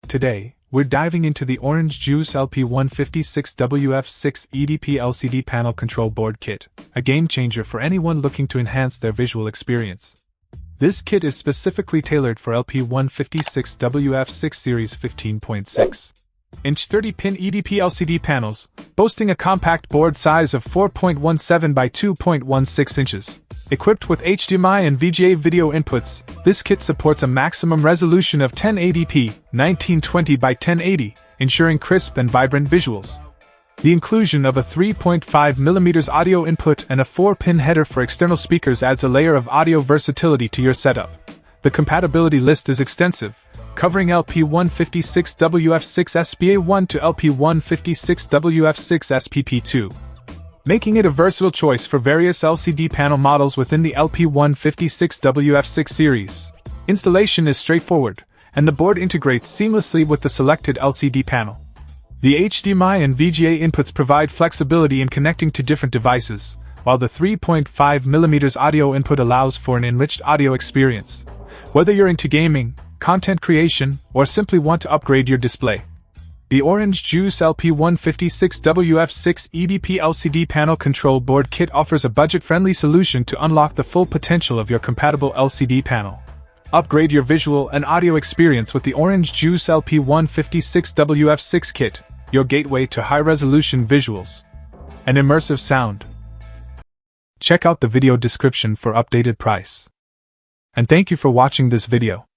Today, we're diving into the Orange Juice LP156WF6 EDP LCD Panel Control Board Kit, a game-changer for anyone looking to enhance their visual experience. This kit is specifically tailored for LP156WF6 Series 15.6-inch 30-pin EDP LCD panels, boasting a compact board size of 4.17 by 2.16 inches. Equipped with HDMI and VGA video inputs, this kit supports a maximum resolution of 1080p, 1920 by 1080, ensuring crisp and vibrant visuals. The inclusion of a 3.5mm audio input and a 4-pin header for external speakers adds a layer of audio versatility to your setup. The compatibility list is extensive, covering LP156WF6 SPA1 to LP156WF6 SPP2. Making it a versatile choice for various LCD panel models within the LP156WF6 series. Installation is straightforward, and the board integrates seamlessly with the selected LCD panel. The HDMI and VGA inputs provide flexibility in connecting to different devices, while the 3.5mm audio input allows for an enriched audio experience. Whether you're into gaming, content creation, or simply want to upgrade your display, the Orange Juice LP156WF6 EDP LCD Panel Control Board Kit offers a budget-friendly solution to unlock the full potential of your compatible LCD panel. Upgrade your visual and audio experience with the Orange Juice LP156WF6 Kit, your gateway to high-resolution visuals and immersive sound. Check out the video description for updated price. And thank you for watching this video.